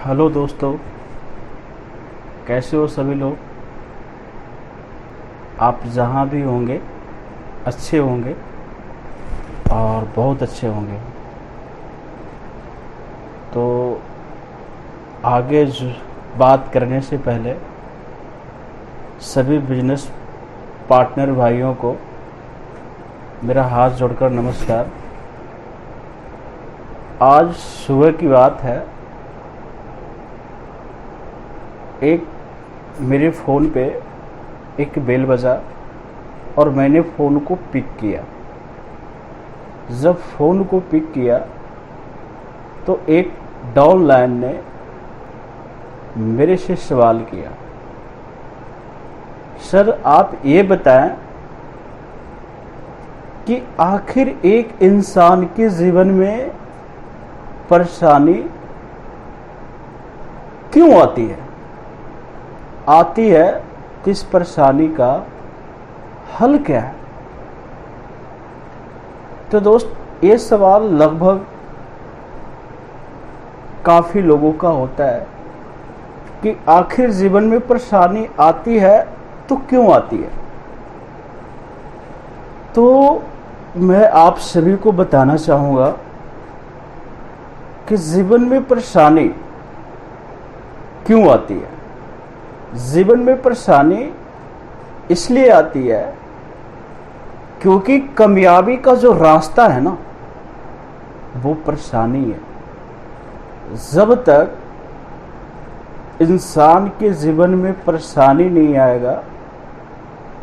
Hello दोस्तों, कैसे हो सभी लोग। आप जहाँ भी होंगे अच्छे होंगे और बहुत अच्छे होंगे। तो आगे बात करने से पहले सभी बिजनेस पार्टनर भाइयों को मेरा हाथ जोड़कर नमस्कार। आज सुबह की बात है, एक मेरे फ़ोन पे एक बेल बजा और मैंने फ़ोन को पिक किया। जब फ़ोन को पिक किया तो एक डाउन लाइन ने मेरे से सवाल किया, सर आप ये बताएं कि आखिर एक इंसान के जीवन में परेशानी क्यों आती है, तो इस परेशानी का हल क्या है। तो दोस्त, ये सवाल लगभग काफ़ी लोगों का होता है कि आखिर जीवन में परेशानी आती है तो क्यों आती है। तो मैं आप सभी को बताना चाहूँगा कि जीवन में परेशानी क्यों आती है। जीवन में परेशानी इसलिए आती है क्योंकि कामयाबी का जो रास्ता है ना, वो परेशानी है। जब तक इंसान के जीवन में परेशानी नहीं आएगा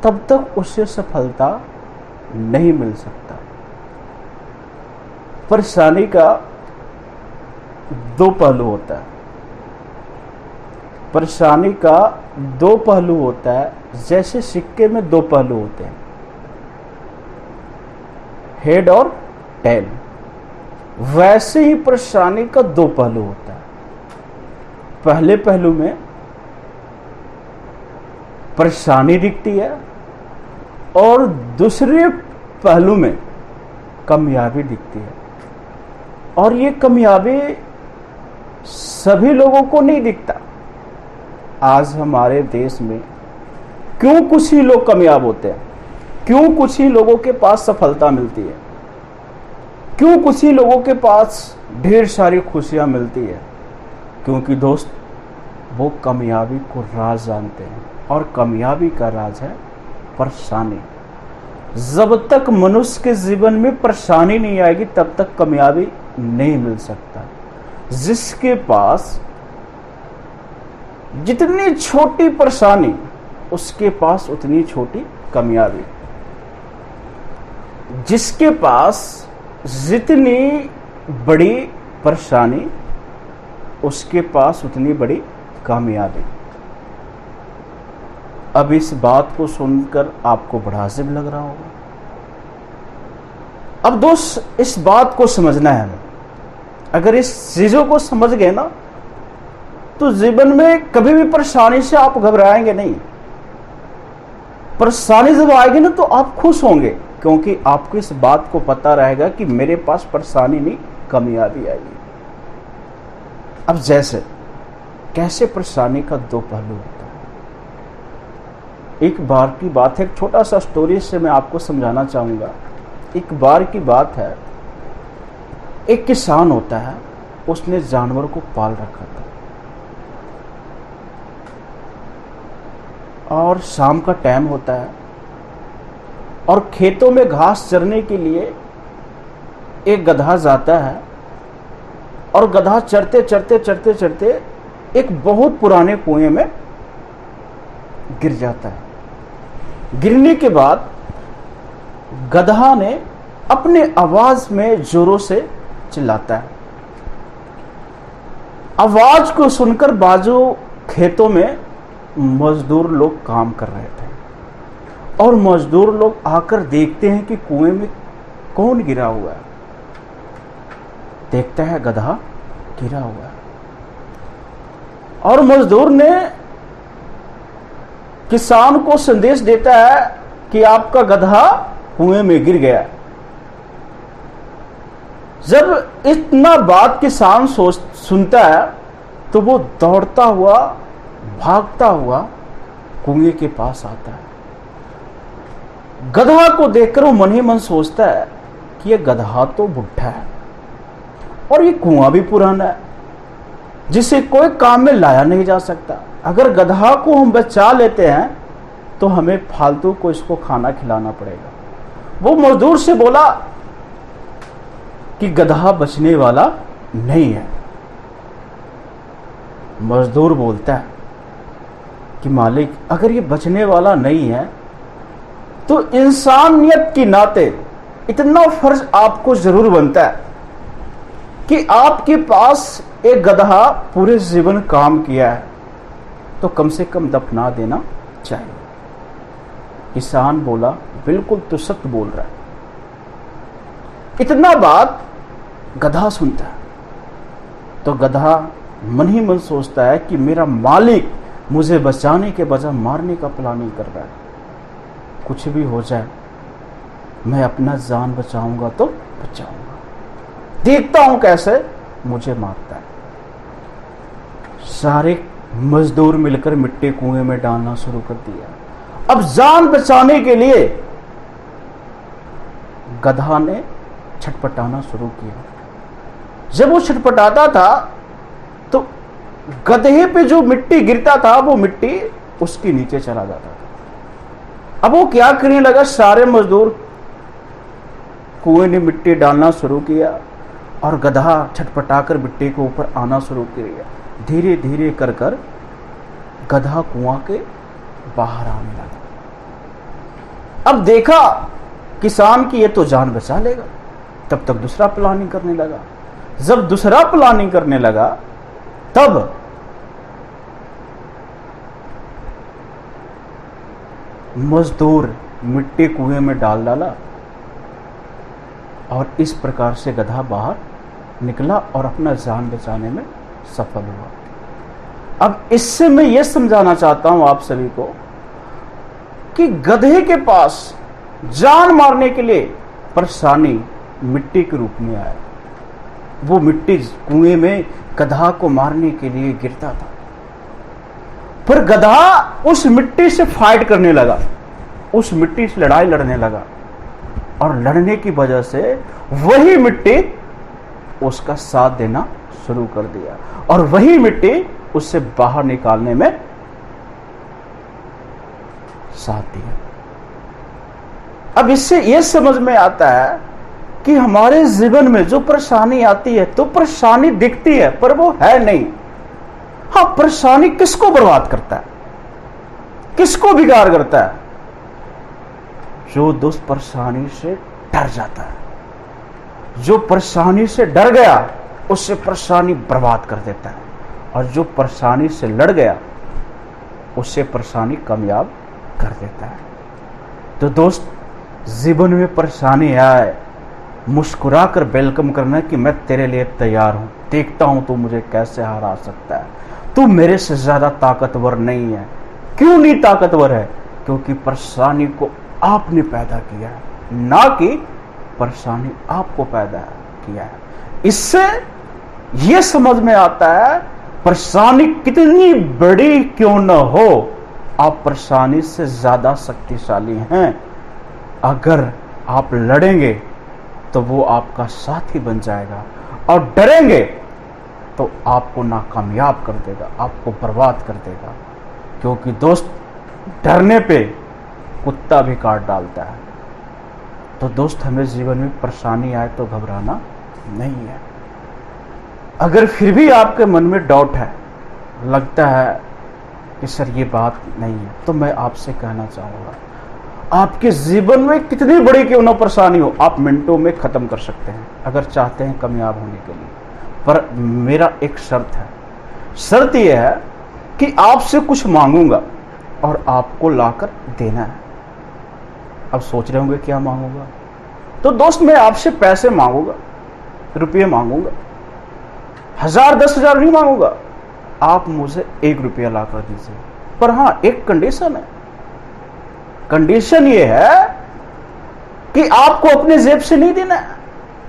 तब तक उसे सफलता नहीं मिल सकता। परेशानी का दो पहलू होता है। परेशानी का दो पहलू होता है, जैसे सिक्के में दो पहलू होते हैं, हेड और टेल, वैसे ही परेशानी का दो पहलू होता है। पहले पहलू में परेशानी दिखती है और दूसरे पहलू में कामयाबी दिखती है। और ये कामयाबी सभी लोगों को नहीं दिखता। आज हमारे देश में क्यों कुछ ही लोग कामयाब होते हैं, क्यों कुछ ही लोगों के पास सफलता मिलती है, क्यों कुछ ही लोगों के पास ढेर सारी खुशियां मिलती है। क्योंकि दोस्त, वो कामयाबी को राज जानते हैं और कामयाबी का राज है परेशानी। जब तक मनुष्य के जीवन में परेशानी नहीं आएगी तब तक कामयाबी नहीं मिल सकता। जिसके पास जितनी छोटी परेशानी, उसके पास उतनी छोटी कामयाबी। जिसके पास जितनी बड़ी परेशानी, उसके पास उतनी बड़ी कामयाबी। अब इस बात को सुनकर आपको बड़ा अजीब लग रहा होगा। अब दोस्त, इस बात को समझना है हमें। अगर इस चीजों को समझ गए ना, तो जीवन में कभी भी परेशानी से आप घबराएंगे नहीं। परेशानी जब आएगी ना तो आप खुश होंगे, क्योंकि आपको इस बात को पता रहेगा कि मेरे पास परेशानी नहीं, कामयाबी आएगी। अब कैसे परेशानी का दो पहलू होता है। एक बार की बात है, एक छोटा सा स्टोरी से मैं आपको समझाना चाहूंगा। एक बार की बात है, एक किसान होता है, उसने जानवर को पाल रखा था और शाम का टाइम होता है और खेतों में घास चरने के लिए एक गधा जाता है और गधा चरते चरते चरते चरते एक बहुत पुराने कुएं में गिर जाता है। गिरने के बाद गधा ने अपने आवाज में जोरों से चिल्लाता है। आवाज को सुनकर बाजू खेतों में मजदूर लोग काम कर रहे थे और मजदूर लोग आकर देखते हैं कि कुएं में कौन गिरा हुआ है। देखता है गधा गिरा हुआ है और मजदूर ने किसान को संदेश देता है कि आपका गधा कुएं में गिर गया। जब इतना बात किसान सुनता है तो वो दौड़ता हुआ, भागता हुआ कुएं के पास आता है। गधा को देखकर वो मन ही मन सोचता है कि ये गधा तो बुढ़ा है और ये कुआं भी पुराना है, जिसे कोई काम में लाया नहीं जा सकता। अगर गधा को हम बचा लेते हैं तो हमें फालतू को इसको खाना खिलाना पड़ेगा। वो मजदूर से बोला कि गधा बचने वाला नहीं है। मजदूर बोलता है कि मालिक, अगर ये बचने वाला नहीं है तो इंसानियत की नाते इतना फर्ज आपको जरूर बनता है कि आपके पास एक गधा पूरे जीवन काम किया है तो कम से कम दफना देना चाहिए। किसान बोला, बिल्कुल तो सत्य बोल रहा है। इतना बात गधा सुनता है तो गधा मन ही मन सोचता है कि मेरा मालिक मुझे बचाने के बजाय मारने का प्लानिंग कर रहा है। कुछ भी हो जाए मैं अपना जान बचाऊंगा तो बचाऊंगा, देखता हूं कैसे मुझे मारता है। सारे मजदूर मिलकर मिट्टी कुएं में डालना शुरू कर दिया। अब जान बचाने के लिए गधा ने छटपटाना शुरू किया। जब वो छटपटाता था तो गधे पे जो मिट्टी गिरता था वो मिट्टी उसके नीचे चला जाता था। अब वो क्या करने लगा, सारे मजदूर कुएं ने मिट्टी डालना शुरू किया और गधा छटपटाकर मिट्टी के ऊपर आना शुरू किया। धीरे धीरे कर कर गधा कुआं के बाहर आने लगा। अब देखा किसान की ये तो जान बचा लेगा, तब तक दूसरा प्लानिंग करने लगा। जब दूसरा प्लानिंग करने लगा तब मजदूर मिट्टी कुएं में डाल डाला और इस प्रकार से गधा बाहर निकला और अपना जान बचाने में सफल हुआ। अब इससे मैं यह समझाना चाहता हूं आप सभी को कि गधे के पास जान मारने के लिए परेशानी मिट्टी के रूप में आया। वो मिट्टी कुएं में गधा को मारने के लिए गिरता था, पर गधा उस मिट्टी से फाइट करने लगा, उस मिट्टी से लड़ाई लड़ने लगा और लड़ने की वजह से वही मिट्टी उसका साथ देना शुरू कर दिया और वही मिट्टी उससे बाहर निकालने में साथ दिया। अब इससे यह समझ में आता है कि हमारे जीवन में जो परेशानी आती है तो परेशानी दिखती है पर वो है नहीं। हाँ, परेशानी किसको बर्बाद करता है, किसको बिगाड़ करता है? जो दोस्त परेशानी से डर जाता है। जो परेशानी से डर गया उससे परेशानी बर्बाद कर देता है और जो परेशानी से लड़ गया उससे परेशानी कामयाब कर देता है। तो दोस्त, जीवन में परेशानी आए मुस्कुरा कर वेलकम करना कि मैं तेरे लिए तैयार हूं, देखता हूं तू मुझे कैसे हरा सकता है। तू मेरे से ज्यादा ताकतवर नहीं है। क्यों नहीं ताकतवर है? क्योंकि परेशानी को आपने पैदा किया है, ना कि परेशानी आपको पैदा किया है। इससे यह समझ में आता है परेशानी कितनी बड़ी क्यों न हो, आप परेशानी से ज्यादा शक्तिशाली हैं। अगर आप लड़ेंगे तो वो आपका साथी बन जाएगा और डरेंगे तो आपको नाकामयाब कर देगा, आपको बर्बाद कर देगा। क्योंकि दोस्त, डरने पे कुत्ता भी काट डालता है। तो दोस्त, हमें जीवन में परेशानी आए तो घबराना नहीं है। अगर फिर भी आपके मन में डाउट है, लगता है कि सर ये बात नहीं है, तो मैं आपसे कहना चाहूँगा, आपके जीवन में कितनी बड़ी क्यों ना परेशानी हो, आप मिनटों में ख़त्म कर सकते हैं अगर चाहते हैं कामयाब होने के लिए। पर मेरा एक शर्त है। शर्त यह है कि आपसे कुछ मांगूंगा और आपको लाकर देना है। अब सोच रहे होंगे क्या मांगूंगा? तो दोस्त, मैं आपसे पैसे मांगूंगा, रुपये मांगूंगा, 1000 10,000 नहीं मांगूंगा। आप मुझे 1 रुपया लाकर दीजिए। पर हाँ, एक कंडीशन है। कंडीशन ये है कि आपको अपने जेब से नहीं देना है।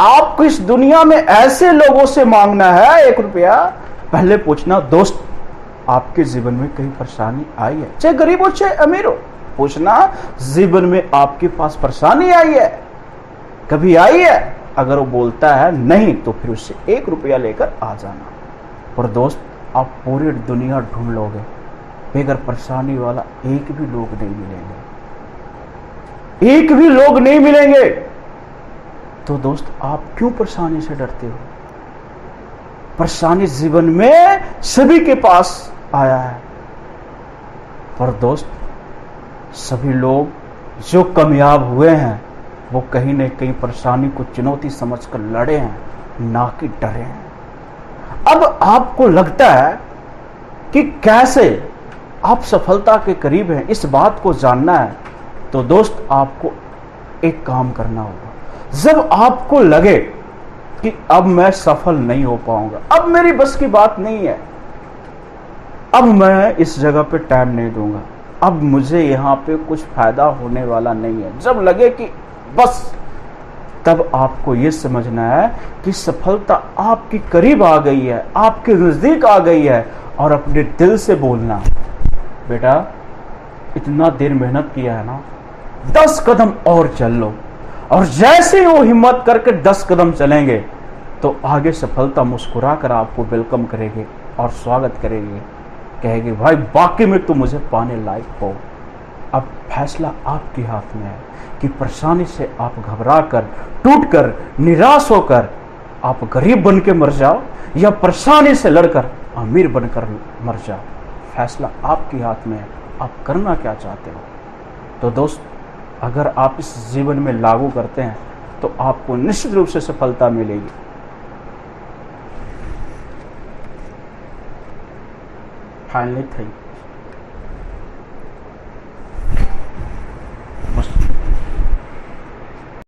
आपको इस दुनिया में ऐसे लोगों से मांगना है 1 रुपया पहले पूछना, दोस्त आपके जीवन में कहीं परेशानी आई है? चाहे गरीब हो चाहे अमीर हो, पूछना जीवन में आपके पास परेशानी आई है, कभी आई है? अगर वो बोलता है नहीं तो फिर उससे 1 रुपया लेकर आ जाना। और दोस्त आप पूरी दुनिया ढूंढ लोगे, बेगर परेशानी वाला एक भी लोग नहीं मिलेंगे, एक भी लोग नहीं मिलेंगे। तो दोस्त आप क्यों परेशानी से डरते हो? परेशानी जीवन में सभी के पास आया है, पर दोस्त सभी लोग जो कामयाब हुए हैं वो कहीं न कहीं परेशानी को चुनौती समझकर लड़े हैं, ना कि डरे हैं। अब आपको लगता है कि कैसे आप सफलता के करीब हैं, इस बात को जानना है तो दोस्त आपको एक काम करना होगा। जब आपको लगे कि अब मैं सफल नहीं हो पाऊंगा, अब मेरी बस की बात नहीं है, अब मैं इस जगह पे टाइम नहीं दूंगा, अब मुझे यहां पे कुछ फायदा होने वाला नहीं है, जब लगे कि बस, तब आपको यह समझना है कि सफलता आपके करीब आ गई है, आपके नजदीक आ गई है, और अपने दिल से बोलना, बेटा इतना देर मेहनत किया है ना, 10 कदम और चल लो। और जैसे ही वो हिम्मत करके 10 कदम चलेंगे तो आगे सफलता मुस्कुरा कर आपको वेलकम करेगी और स्वागत करेगी, कहेगी भाई वाकई में तुम मुझे पाने लायक हो। अब फैसला आपके हाथ में है कि परेशानी से आप घबरा कर, टूट कर, निराश होकर आप गरीब बन के मर जाओ या परेशानी से लड़कर अमीर बनकर मर जाओ। फैसला आपके हाथ में है, आप करना क्या चाहते हो। तो दोस्त अगर आप इस जीवन में लागू करते हैं तो आपको निश्चित रूप से सफलता मिलेगी। Finally thank you.